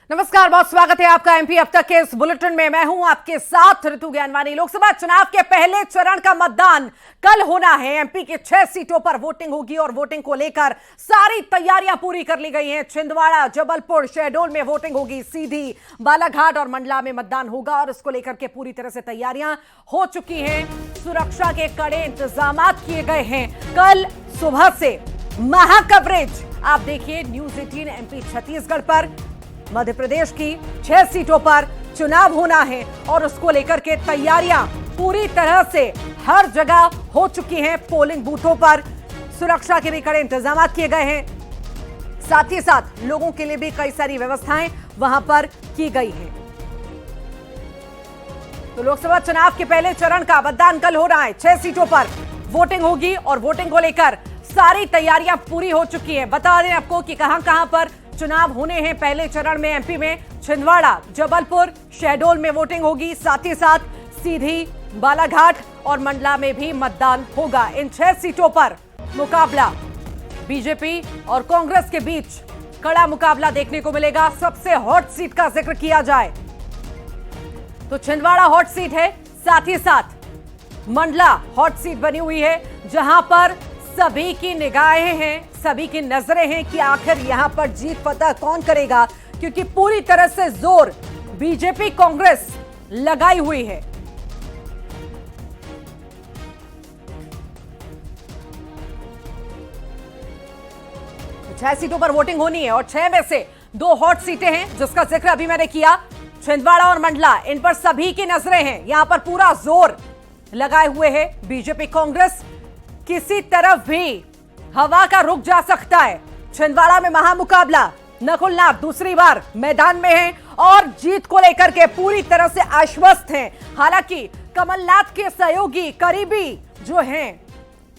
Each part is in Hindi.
नमस्कार, बहुत स्वागत है आपका एमपी अब तक के इस बुलेटिन में। मैं हूं आपके साथ ऋतु ज्ञानवानी। लोकसभा चुनाव के पहले चरण का मतदान कल होना है। एमपी की 6 सीटों पर वोटिंग होगी और वोटिंग को लेकर सारी तैयारियां पूरी कर ली गई हैं। छिंदवाड़ा, जबलपुर, शहडोल में वोटिंग होगी, सीधी, बालाघाट और मंडला में मतदान होगा और इसको लेकर के पूरी तरह से तैयारियां हो चुकी हैं। सुरक्षा के कड़े इंतजाम किए गए हैं। कल सुबह से महा कवरेज आप देखिए न्यूज 18 एमपी छत्तीसगढ़ पर। मध्य प्रदेश की 6 सीटों पर चुनाव होना है और उसको लेकर के तैयारियां पूरी तरह से हर जगह हो चुकी हैं। पोलिंग बूथों पर सुरक्षा के भी कड़े इंतजाम किए गए हैं। साथ ही साथ लोगों के लिए भी कई सारी व्यवस्थाएं वहां पर की गई हैं। तो लोकसभा चुनाव के पहले चरण का मतदान कल हो रहा है। 6 सीटों पर वोटिंग होगी और वोटिंग को लेकर सारी तैयारियां पूरी हो चुकी हैं। बता दें आपको कि कहां-कहां पर चुनाव होने हैं। पहले चरण में एमपी में छिंदवाड़ा, जबलपुर, शहडोल में वोटिंग होगी। साथ ही साथ सीधी, बालाघाट और मंडला में भी मतदान होगा। इन 6 सीटों पर मुकाबला बीजेपी और कांग्रेस के बीच कड़ा मुकाबला देखने को मिलेगा। सबसे हॉट सीट का जिक्र किया जाए तो छिंदवाड़ा हॉट सीट है। साथ ही साथ मंडला हॉट सीट बनी हुई है, जहां पर सभी की निगाहें हैं, सभी की नजरें हैं कि आखिर यहां पर जीत फतह कौन करेगा, क्योंकि पूरी तरह से जोर बीजेपी कांग्रेस लगाई हुई है। तो 6 सीटों पर वोटिंग होनी है और 6 में से 2 हॉट सीटें हैं, जिसका जिक्र अभी मैंने किया, छिंदवाड़ा और मंडला। इन पर सभी की नजरें हैं। यहां पर पूरा जोर लगाए हुए है बीजेपी कांग्रेस। किसी तरफ भी हवा का रुख जा सकता है। छिंदवाड़ा में महामुकाबला, नकुल नाथ दूसरी बार मैदान में हैं और जीत को लेकर के पूरी तरह से आश्वस्त हैं। हालांकि कमलनाथ के सहयोगी करीबी जो हैं,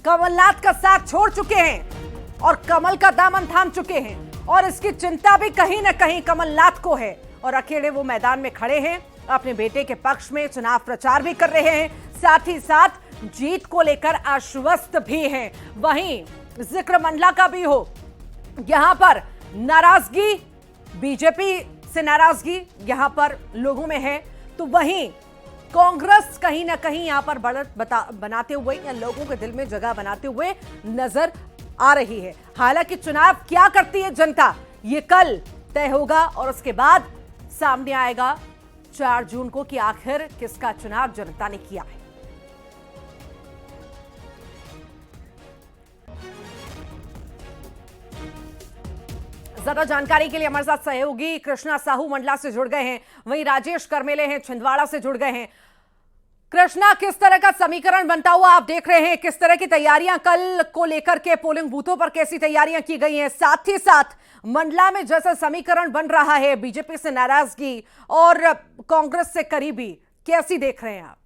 कमलनाथ का साथ छोड़ चुके हैं और कमल का दामन थाम चुके हैं और इसकी चिंता भी कहीं ना कहीं कमलनाथ को है और अकेले वो मैदान में खड़े हैं। अपने बेटे के पक्ष में चुनाव प्रचार भी कर रहे हैं, साथ ही साथ जीत को लेकर आश्वस्त भी हैं। वहीं जिक्र मंडला का भी हो, यहां पर नाराजगी, बीजेपी से नाराजगी यहां पर लोगों में है, तो वहीं कांग्रेस कहीं ना कहीं यहां पर बढ़त बनाते हुए या लोगों के दिल में जगह बनाते हुए नजर आ रही है। हालांकि चुनाव क्या करती है जनता, ये कल तय होगा और उसके बाद सामने आएगा 4 जून को कि आखिर किसका चुनाव जनता ने किया है। ज्यादा जानकारी के लिए हमारे साथ सहयोगी कृष्णा साहू मंडला से जुड़ गए हैं, वहीं राजेश करमेले हैं छिंदवाड़ा से जुड़ गए हैं। कृष्णा, किस तरह का समीकरण बनता हुआ आप देख रहे हैं? किस तरह की तैयारियां कल को लेकर के पोलिंग बूथों पर कैसी तैयारियां की गई हैं? साथ ही साथ मंडला में जैसा समीकरण बन रहा है, बीजेपी से नाराजगी और कांग्रेस से करीबी, कैसी देख रहे हैं आप?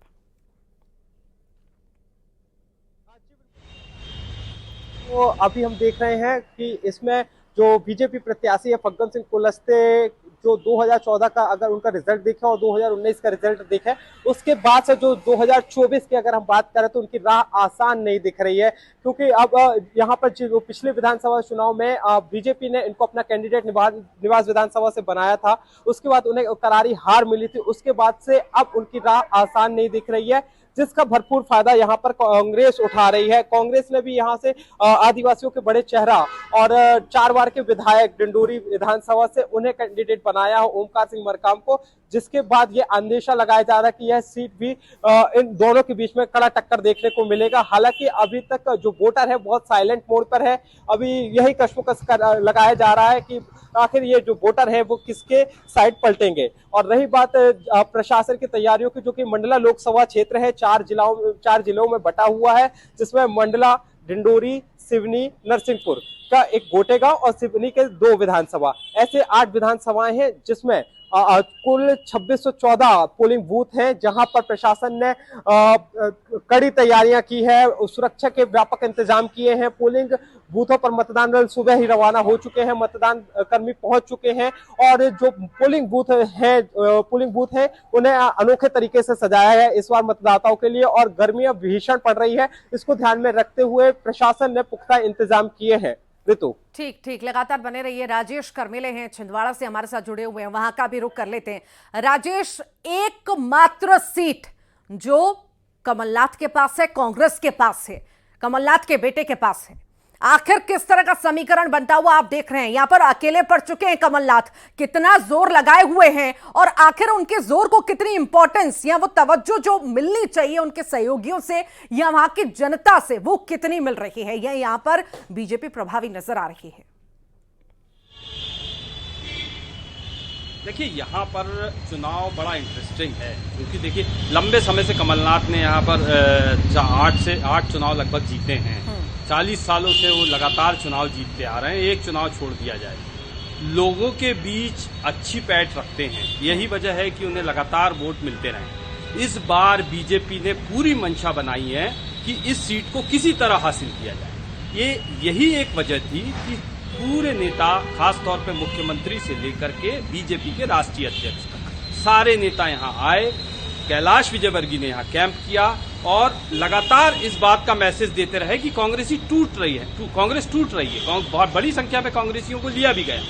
तो अभी हम देख रहे हैं कि इसमें जो बीजेपी प्रत्याशी है फग्गन सिंह कुलस्ते, जो 2014 का अगर उनका रिजल्ट देखें और 2019 का रिजल्ट देखें, उसके बाद से जो 2024 की अगर हम बात करें तो उनकी राह आसान नहीं दिख रही है। क्योंकि अब यहाँ पर जो पिछले विधानसभा चुनाव में बीजेपी ने इनको अपना कैंडिडेट निवास विधानसभा से बनाया था, उसके बाद उन्हें करारी हार मिली थी। उसके बाद से अब उनकी राह आसान नहीं दिख रही है, जिसका भरपूर फायदा यहाँ पर कांग्रेस उठा रही है। कांग्रेस ने भी यहाँ से आदिवासियों के बड़े चेहरा और 4 बार के विधायक डिंडोरी विधानसभा से उन्हें कैंडिडेट बनाया है, ओमकार सिंह मरकाम को, जिसके बाद ये अंदेशा लगाया जा रहा है कि यह सीट भी इन दोनों के बीच में कड़ा टक्कर देखने को मिलेगा। हालांकि अभी तक जो वोटर है बहुत साइलेंट मोड पर है। अभी यही कशमकश लगाया जा रहा है कि आखिर ये जो वोटर है वो किसके साइड पलटेंगे। और रही बात प्रशासन की तैयारियों की, जो कि मंडला लोकसभा क्षेत्र है 4 जिलों में बटा हुआ है, जिसमें मंडला, डिंडोरी, सिवनी, नरसिंहपुर का एक गोटेगांव और सिवनी के 2 विधानसभा, ऐसे 8 विधानसभाएं हैं, जिसमें कुल 2614 पोलिंग बूथ हैं, जहां पर प्रशासन ने कड़ी तैयारियां की है, सुरक्षा के व्यापक इंतजाम किए हैं। पोलिंग बूथों पर मतदान दल सुबह ही रवाना हो चुके हैं, मतदान कर्मी पहुंच चुके हैं और जो पोलिंग बूथ है उन्हें अनोखे तरीके से सजाया है इस बार मतदाताओं के लिए। और गर्मियां भीषण पड़ रही है, इसको ध्यान में रखते हुए प्रशासन ने पुख्ता इंतजाम किए हैं। ऋतु। ठीक ठीक, लगातार बने रहिए। राजेश करमेले हैं, छिंदवाड़ा से हमारे साथ जुड़े हुए हैं, वहां का भी रुख कर लेते हैं। राजेश, एकमात्र सीट जो कमलनाथ के पास है, कांग्रेस के पास है, कमलनाथ के बेटे के पास है, आखिर किस तरह का समीकरण बनता हुआ आप देख रहे हैं? यहां पर अकेले पड़ चुके हैं कमलनाथ, कितना जोर लगाए हुए हैं और आखिर उनके जोर को कितनी इंपॉर्टेंस या वो तवज्जो जो मिलनी चाहिए उनके सहयोगियों से या वहां की जनता से, वो कितनी मिल रही है, या यहां पर बीजेपी प्रभावी नजर आ रही है? देखिए, यहाँ पर चुनाव बड़ा इंटरेस्टिंग है क्योंकि देखिए लंबे समय से कमलनाथ ने यहाँ पर 8 चुनाव लगभग जीते हैं। 40 सालों से वो लगातार चुनाव जीतते आ रहे हैं, एक चुनाव छोड़ दिया जाए। लोगों के बीच अच्छी पैठ रखते हैं, यही वजह है कि उन्हें लगातार वोट मिलते रहे। इस बार बीजेपी ने पूरी मंशा बनाई है कि इस सीट को किसी तरह हासिल किया जाए। यही एक वजह थी कि पूरे नेता, खासतौर पे मुख्यमंत्री से लेकर के बीजेपी के राष्ट्रीय अध्यक्ष तक सारे नेता यहाँ आए। कैलाश विजयवर्गीय ने यहाँ कैंप किया और लगातार इस बात का मैसेज देते रहे कि कांग्रेस टूट रही है। बहुत बड़ी संख्या में कांग्रेसियों को लिया भी गया,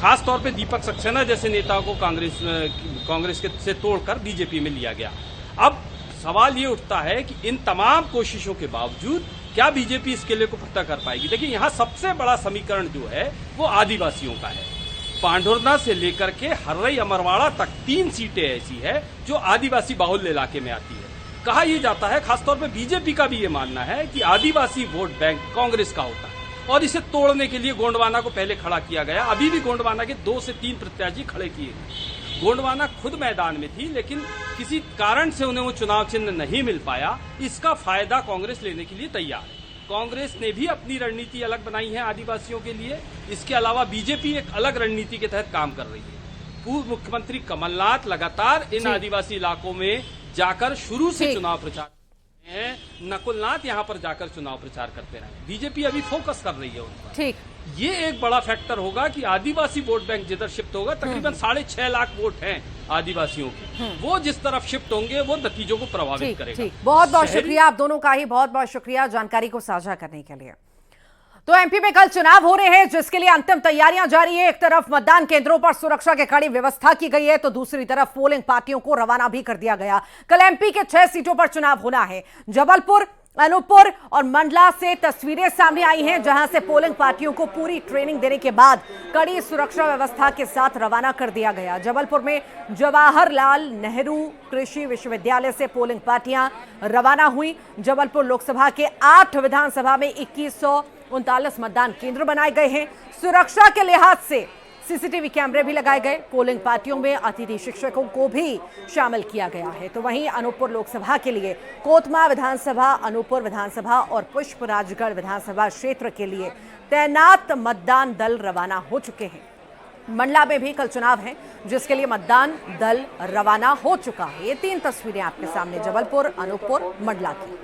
खासतौर पे दीपक सक्सेना जैसे नेताओं को कांग्रेस से तोड़कर बीजेपी में लिया गया। अब सवाल ये उठता है कि इन तमाम कोशिशों के बावजूद क्या बीजेपी इस किले को फतह कर पाएगी? देखिए, यहाँ सबसे बड़ा समीकरण जो है वो आदिवासियों का है। पांढुर्ना से लेकर के हर्रई अमरवाड़ा तक 3 सीटें ऐसी है जो आदिवासी बाहुल्य इलाके में आती है। कहा यह जाता है, खासतौर पे बीजेपी का भी ये मानना है कि आदिवासी वोट बैंक कांग्रेस का होता है और इसे तोड़ने के लिए गोंडवाना को पहले खड़ा किया गया। अभी भी गोंडवाना के 2 से 3 प्रत्याशी खड़े किए गए। गोंडवाना खुद मैदान में थी, लेकिन किसी कारण से उन्हें वो चुनाव चिन्ह नहीं मिल पाया। इसका फायदा कांग्रेस लेने के लिए तैयार है। कांग्रेस ने भी अपनी रणनीति अलग बनाई है आदिवासियों के लिए। इसके अलावा बीजेपी एक अलग रणनीति के तहत काम कर रही है। पूर्व मुख्यमंत्री कमलनाथ लगातार इन आदिवासी इलाकों में जाकर शुरू से चुनाव प्रचार हैं। नकुलनाथ यहाँ पर जाकर चुनाव प्रचार करते रहे। बीजेपी अभी फोकस कर रही है उन पर। ठीक, ये एक बड़ा फैक्टर होगा कि आदिवासी वोट बैंक जिधर शिफ्ट होगा, तकरीबन 6.5 लाख वोट हैं आदिवासियों के, वो जिस तरफ शिफ्ट होंगे वो नतीजों को प्रभावित करेगा। बहुत बहुत शुक्रिया आप दोनों का ही, बहुत बहुत शुक्रिया जानकारी को साझा करने के लिए। तो एमपी में कल चुनाव हो रहे हैं, जिसके लिए अंतिम तैयारियां जारी है। एक तरफ मतदान केंद्रों पर सुरक्षा की कड़ी व्यवस्था की गई है, तो दूसरी तरफ पोलिंग पार्टियों को रवाना भी कर दिया गया। कल एमपी के 6 सीटों पर चुनाव होना है। जबलपुर, अनूपपुर और मंडला से तस्वीरें सामने आई हैं, जहां से पोलिंग पार्टियों को पूरी ट्रेनिंग देने के बाद कड़ी सुरक्षा व्यवस्था के साथ रवाना कर दिया गया। जबलपुर में जवाहरलाल नेहरू कृषि विश्वविद्यालय से पोलिंग पार्टियां रवाना हुई। जबलपुर लोकसभा के 8 विधानसभा में 2139 मतदान केंद्र बनाए गए हैं। सुरक्षा के लिहाज से सीसीटीवी कैमरे भी लगाए गए। पोलिंग पार्टियों में अतिथि शिक्षकों को भी शामिल किया गया है। तो वहीं अनूपपुर लोकसभा के लिए कोतमा विधानसभा, अनूपपुर विधानसभा और पुष्पराजगढ़ विधानसभा क्षेत्र के लिए तैनात मतदान दल रवाना हो चुके हैं। मंडला में भी कल चुनाव है, जिसके लिए मतदान दल रवाना हो चुका है। ये 3 तस्वीरें आपके सामने जबलपुर, अनूपपुर, मंडला की।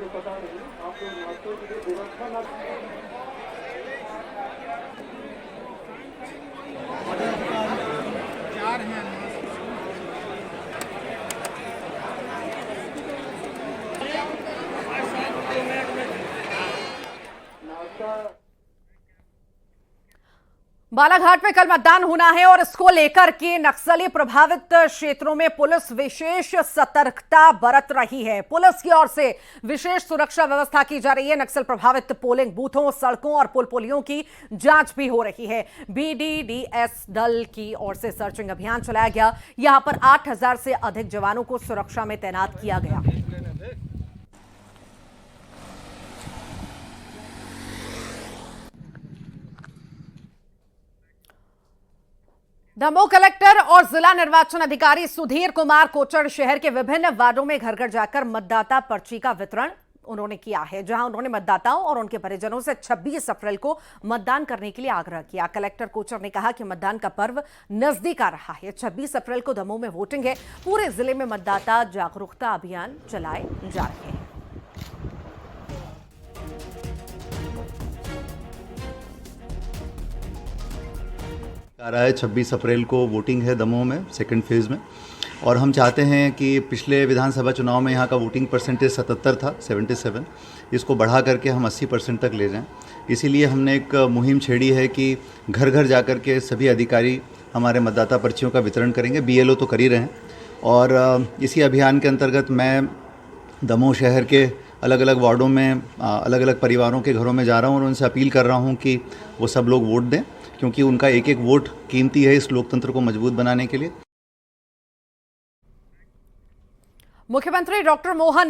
बालाघाट में कल मतदान होना है और इसको लेकर के नक्सली प्रभावित क्षेत्रों में पुलिस विशेष सतर्कता बरत रही है। पुलिस की ओर से विशेष सुरक्षा व्यवस्था की जा रही है। नक्सल प्रभावित पोलिंग बूथों, सड़कों और पुल पुलियों की जांच भी हो रही है। बीडीडीएस दल की ओर से सर्चिंग अभियान चलाया गया। यहां पर 8000 से अधिक जवानों को सुरक्षा में तैनात किया गया। दमोह कलेक्टर और जिला निर्वाचन अधिकारी सुधीर कुमार कोचर शहर के विभिन्न वार्डों में घर घर जाकर मतदाता पर्ची का वितरण उन्होंने किया है, जहां उन्होंने मतदाताओं और उनके परिजनों से 26 अप्रैल को मतदान करने के लिए आग्रह किया। कलेक्टर कोचर ने कहा कि मतदान का पर्व नजदीक आ रहा है। 26 अप्रैल को दमोह में वोटिंग है। पूरे जिले में मतदाता जागरूकता अभियान चलाए जा रहे हैं। आ रहा है 26 अप्रैल को वोटिंग है दमोह में सेकंड फेज़ में, और हम चाहते हैं कि पिछले विधानसभा चुनाव में यहाँ का वोटिंग परसेंटेज 77 था, 77, इसको बढ़ा करके हम 80% तक ले जाएं। इसीलिए हमने एक मुहिम छेड़ी है कि घर घर जाकर के सभी अधिकारी हमारे मतदाता पर्चियों का वितरण करेंगे। BLO तो कर ही रहे हैं और इसी अभियान के अंतर्गत मैं दमोह शहर के अलग अलग वार्डों में अलग अलग परिवारों के घरों में जा रहा हूं और उनसे अपील कर रहा हूं कि वो सब लोग वोट दें, क्योंकि उनका एक एक वोट कीमती है इस लोकतंत्र को मजबूत बनाने के लिए। मुख्यमंत्री डॉक्टर मोहन